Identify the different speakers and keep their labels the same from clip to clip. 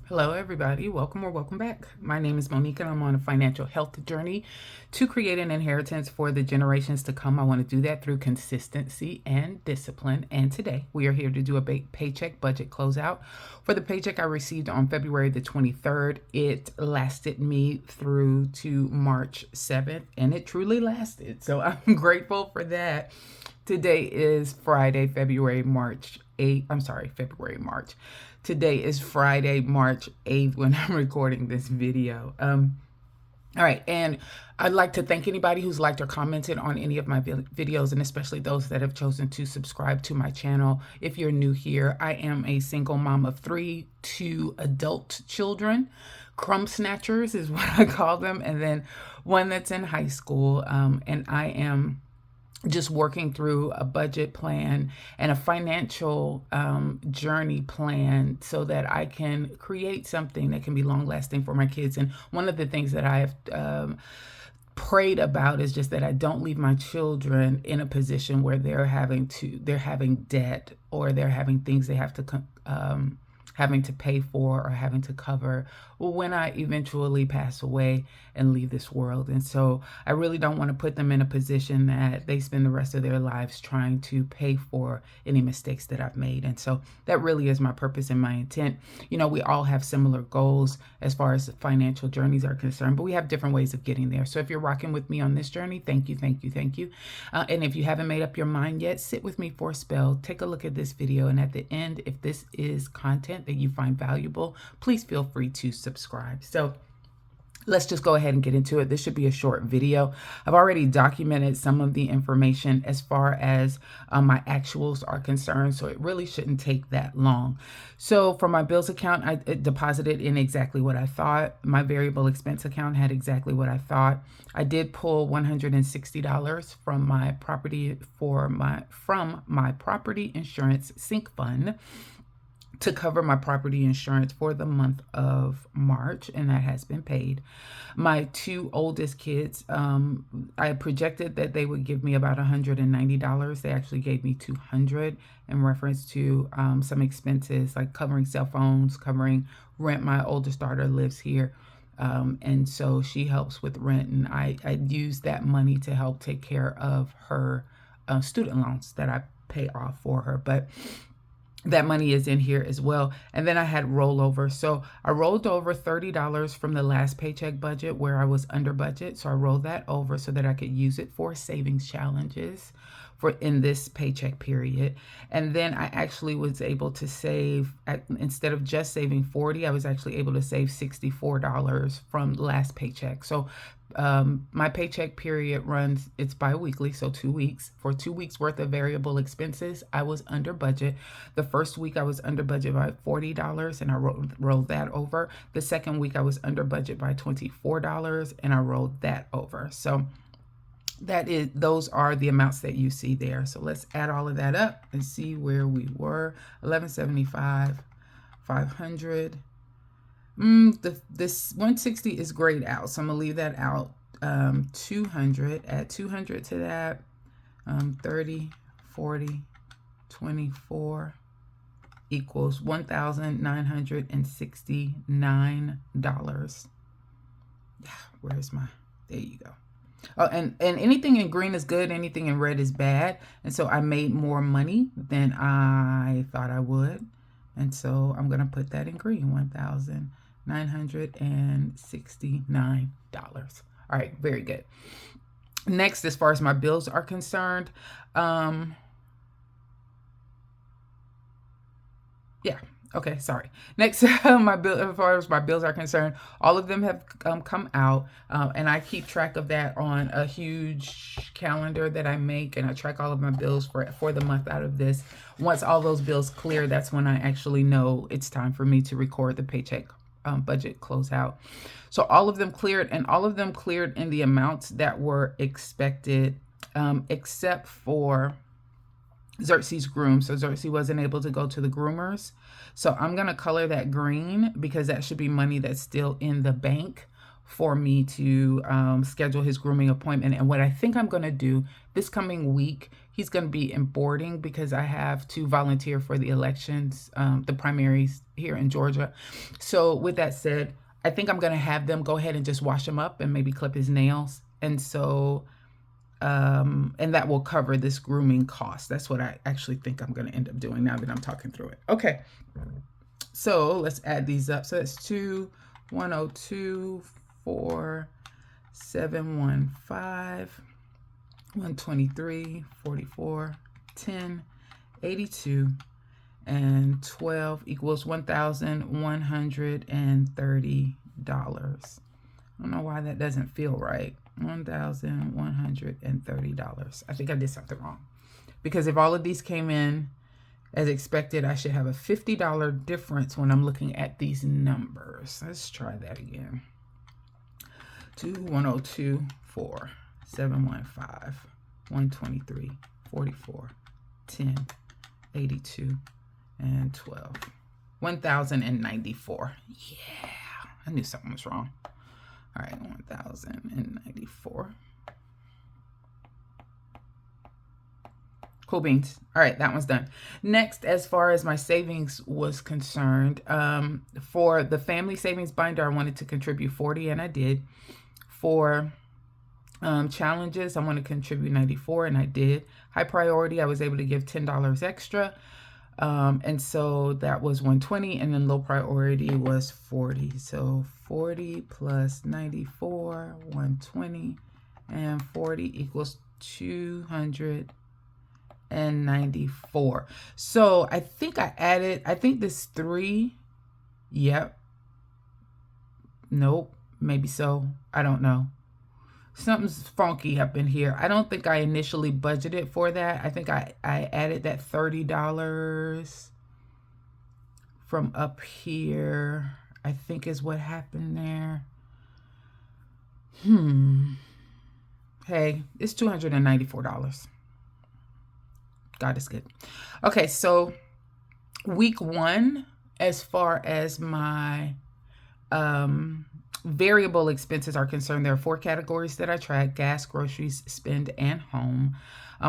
Speaker 1: Hello, everybody. Welcome or welcome back. My name is Monique, and I'm on a financial health journey to create an inheritance for the generations to come. I want to do that through consistency and discipline. And today we are here to do a paycheck budget closeout. For the paycheck I received on February the 23rd, it lasted me through to March 7th, and it truly lasted. So I'm grateful for that. Today is Friday, February, March 8th. I'm sorry, February, March. Today is Friday, March 8th when I'm recording this video. All right, and I'd like to thank anybody who's liked or commented on any of my videos, and especially those that have chosen to subscribe to my channel. If you're new here, I am a single mom of 3 adult children. Crumb snatchers is what I call them, and then one that's in high school, and I am just working through a budget plan and a financial journey plan so that I can create something that can be long lasting for my kids. And one of the things that I have prayed about is just that I don't leave my children in a position where they're having debt, or they're having things they have to having to pay for or having to cover when I eventually pass away and leave this world. And so I really don't want to put them in a position that they spend the rest of their lives trying to pay for any mistakes that I've made. And so that really is my purpose and my intent. You know, we all have similar goals as far as financial journeys are concerned, but we have different ways of getting there. So if you're rocking with me on this journey, thank you, thank you, thank you. And if you haven't made up your mind yet, sit with me for a spell, take a look at this video, and at the end, if this is content that you find valuable, please feel free to subscribe. So let's just go ahead and get into it. This should be a short video. I've already documented some of the information as far as my actuals are concerned, so it really shouldn't take that long. So for my bills account, I deposited in exactly what I thought. My variable expense account had exactly what I thought. I did pull $160 from my property insurance sync fund to cover my property insurance for the month of March, and that has been paid. My 2 oldest kids, I projected that they would give me about $190. They actually gave me $200 in reference to some expenses like covering cell phones, covering rent. My oldest daughter lives here, and so she helps with rent, and I use that money to help take care of her student loans that I pay off for her. But that money is in here as well. And then I had rollover. So I rolled over $30 from the last paycheck budget where I was under budget. So I rolled that over so that I could use it for savings challenges for in this paycheck period. And then I actually was able to save, instead of just saving $40, I was actually able to save $64 from the last paycheck. So my paycheck period runs, it's bi-weekly, so 2 weeks. For 2 weeks worth of variable expenses, I was under budget. The first week I was under budget by $40, and I rolled that over. The second week I was under budget by $24, and I rolled that over. So those are the amounts that you see there. So let's add all of that up and see where we were. 1175, 500. This 160 is grayed out, so I'm gonna leave that out. 200, add 200 to that. 30, 40, 24 equals $1,969. Where's my, there you go. Oh, and anything in green is good, anything in red is bad. And so I made more money than I thought I would. And so I'm going to put that in green, $1,969. All right, very good. Next, as far as my bills are concerned, Next, as far as my bills are concerned, all of them have come out, and I keep track of that on a huge calendar that I make, and I track all of my bills for the month out of this. Once all those bills clear, that's when I actually know it's time for me to record the paycheck budget closeout. So all of them cleared, and all of them cleared in the amounts that were expected, except for Xerxes groom. So Xerxes wasn't able to go to the groomers. So I'm going to color that green because that should be money that's still in the bank for me to schedule his grooming appointment. And what I think I'm going to do this coming week, he's going to be in boarding because I have to volunteer for the elections, the primaries here in Georgia. So with that said, I think I'm going to have them go ahead and just wash him up and maybe clip his nails. And so, and that will cover this grooming cost. That's what I actually think I'm going to end up doing now that I'm talking through it. Okay. So let's add these up. So that's 2,102, 4, 715, 123, 44, 10, 82, and 12 equals $1,130. I don't know why that doesn't feel right. $1,130. I think I did something wrong. Because if all of these came in as expected, I should have a $50 difference when I'm looking at these numbers. Let's try that again. 2,102, 4, 715, 123, 44, 10, 82, and 12. 1,094. Yeah, I knew something was wrong. All right, 1,094. Cool beans. All right, that one's done. Next, as far as my savings was concerned, for the family savings binder, I wanted to contribute 40, and I did. For challenges, I want to contribute 94, and I did. High priority, I was able to give $10 extra, and so that was 120, and then low priority was 40. So 40 plus 94, 120, and 40 equals 294. So I think I added, I think this 3, yep, nope, maybe so, I don't know. Something's funky up in here. I don't think I initially budgeted for that. I think I added that $30 from up here, I think is what happened there. Hey, it's $294. God is good. Okay, so week 1, as far as my variable expenses are concerned, there are 4 categories that I track: gas, groceries, spend, and home.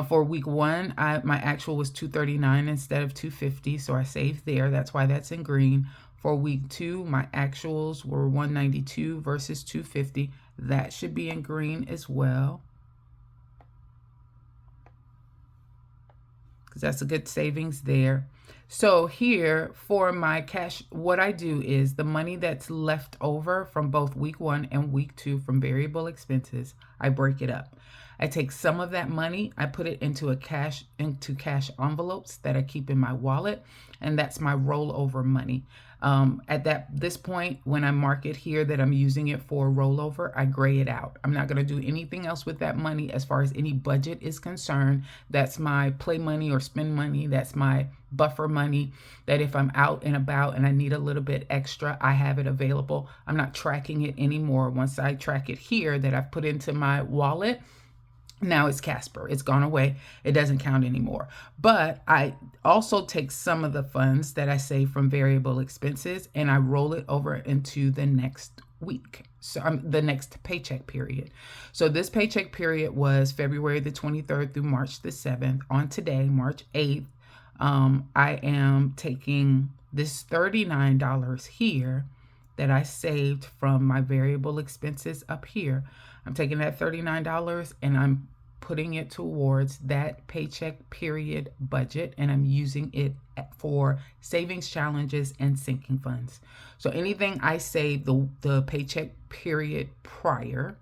Speaker 1: For week 1, my actual was $239 instead of $250, so I saved there. That's why that's in green. For week 2, my actuals were $192 versus $250. That should be in green as well, because that's a good savings there. So here for my cash, what I do is the money that's left over from both week 1 and week 2 from variable expenses, I break it up. I take some of that money, I put it into cash envelopes that I keep in my wallet, and that's my rollover money. At this point, when I mark it here that I'm using it for rollover, I gray it out. I'm not going to do anything else with that money as far as any budget is concerned. That's my play money or spend money. That's my buffer money, that if I'm out and about and I need a little bit extra, I have it available. I'm not tracking it anymore. Once I track it here that I've put into my wallet, now it's Casper. It's gone away. It doesn't count anymore. But I also take some of the funds that I save from variable expenses and I roll it over into the next week. So the next paycheck period. So this paycheck period was February the 23rd through March the 7th. On today, March 8th, I am taking this $39 here that I saved from my variable expenses up here. I'm taking that $39 and I'm putting it towards that paycheck period budget, and I'm using it for savings challenges and sinking funds. So anything I save the paycheck period prior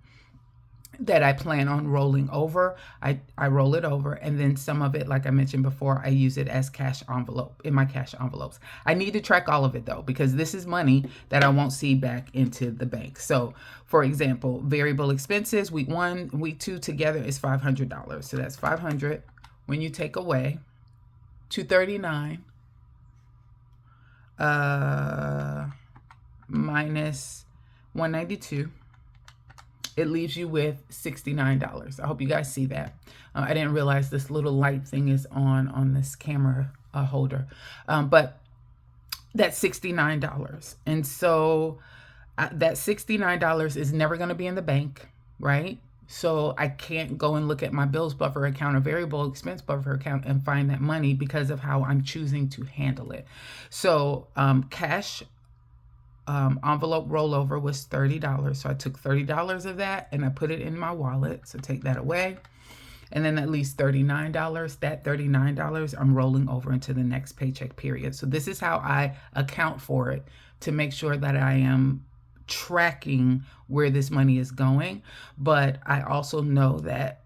Speaker 1: that I plan on rolling over, I roll it over, and then some of it, like I mentioned before, I use it as cash envelope in my cash envelopes. I need to track all of it though, because this is money that I won't see back into the bank. So for example, variable expenses, week 1, week 2 together is $500. So that's 500 when you take away 239 minus 192. It leaves you with $69. I hope you guys see that. I didn't realize this little light thing is on this camera holder. But that's $69. And so that $69 is never going to be in the bank, right? So I can't go and look at my bills buffer account or variable expense buffer account and find that money because of how I'm choosing to handle it. So cash envelope rollover was $30. So I took $30 of that and I put it in my wallet. So take that away. And then at least $39, that $39 I'm rolling over into the next paycheck period. So this is how I account for it to make sure that I am tracking where this money is going. But I also know that,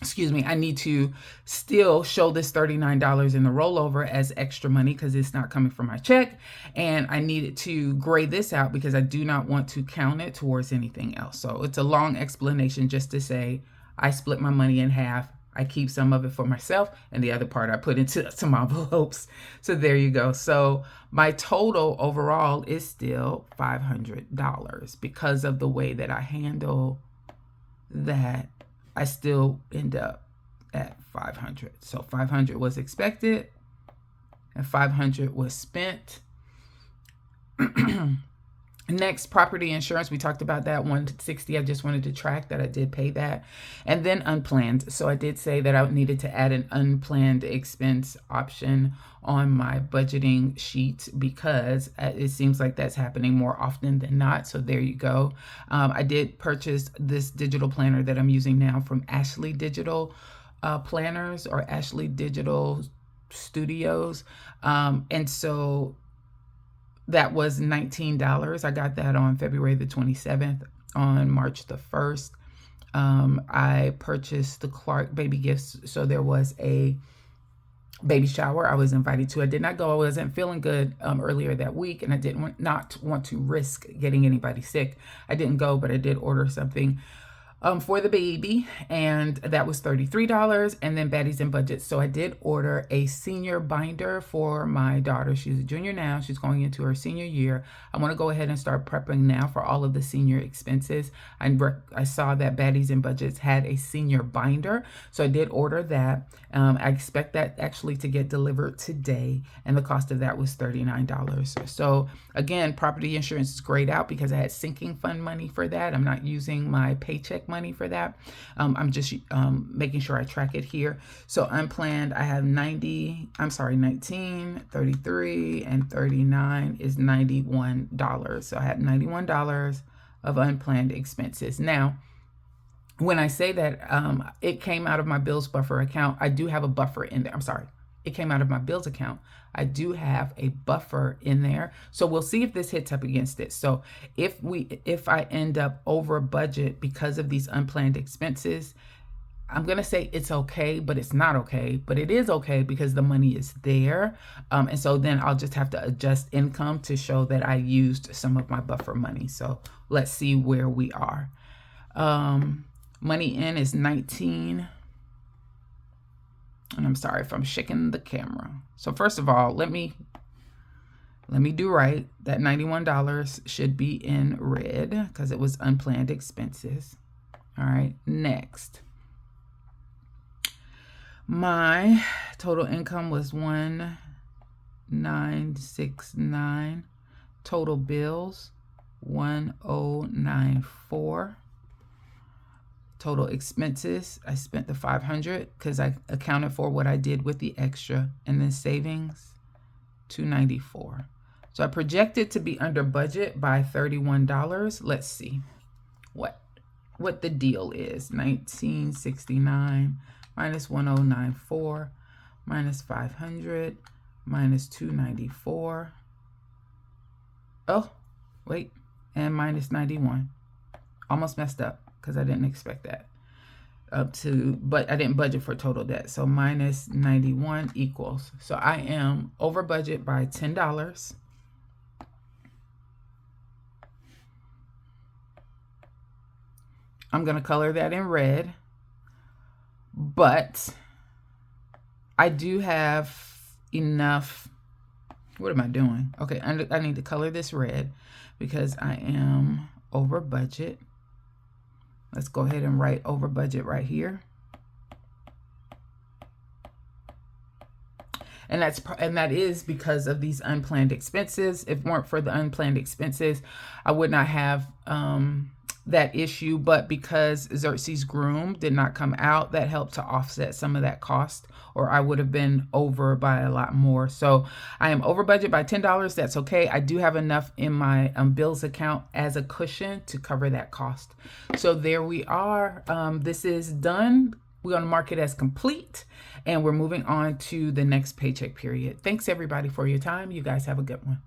Speaker 1: excuse me, I need to still show this $39 in the rollover as extra money because it's not coming from my check. And I needed to gray this out because I do not want to count it towards anything else. So it's a long explanation just to say I split my money in half. I keep some of it for myself and the other part I put into some envelopes. So there you go. So my total overall is still $500 because of the way that I handle that. I still end up at 500. So 500 was expected and 500 was spent. Next, property insurance. We talked about that, $160. I just wanted to track that I did pay that. And then unplanned. So I did say that I needed to add an unplanned expense option on my budgeting sheet because it seems like that's happening more often than not. So there you go. I did purchase this digital planner that I'm using now from Ashley Digital Planners or Ashley Digital Studios. And so that was $19. I got that on February the 27th. On March the 1st, I purchased the Clark baby gifts. So there was a baby shower I was invited to. I did not go. I wasn't feeling good earlier that week, and I didn't not want to risk getting anybody sick. I didn't go, but I did order something for the baby, and that was $33. And then baddies and budgets. So I did order a senior binder for my daughter. She's a junior now. She's going into her senior year. I want to go ahead and start prepping now for all of the senior expenses. I saw that baddies and budgets had a senior binder, so I did order that. I expect that actually to get delivered today, and the cost of that was $39. So again, property insurance is grayed out because I had sinking fund money for that. I'm not using my paycheck money for that. I'm just making sure I track it here. So unplanned, I have 19, 33, and 39 is $91. So I had $91 of unplanned expenses. Now, when I say that it came out of my bills buffer account, I do have a buffer in there. It came out of my bills account. I do have a buffer in there. So we'll see if this hits up against it. So if I end up over budget because of these unplanned expenses, I'm going to say it's okay, but it's not okay. But it is okay because the money is there. And so then I'll just have to adjust income to show that I used some of my buffer money. So let's see where we are. Money in is 19. And I'm sorry if I'm shaking the camera. So first of all, let me do right. That $91 should be in red because it was unplanned expenses. All right, next. My total income was $1,969. Total bills, $1,094. Total expenses, I spent the $500 because I accounted for what I did with the extra, and then savings, $294. So I projected to be under budget by $31. Let's see what the deal is. 1969 minus 1094 minus 500 minus 294. Oh, wait, and minus 91. Almost messed up because I didn't expect that. But I didn't budget for total debt. So minus 91 equals. So I am over budget by $10. I'm going to color that in red. But I do have enough. What am I doing? Okay, I need to color this red because I am over budget. Let's go ahead and write over budget right here. And that is because of these unplanned expenses. If it weren't for the unplanned expenses, I would not have that issue, but because Xerxes Groom did not come out, that helped to offset some of that cost, or I would have been over by a lot more. So I am over budget by $10. That's okay. I do have enough in my bills account as a cushion to cover that cost. So there we are. This is done. We're going to mark it as complete, and we're moving on to the next paycheck period. Thanks everybody for your time. You guys have a good one.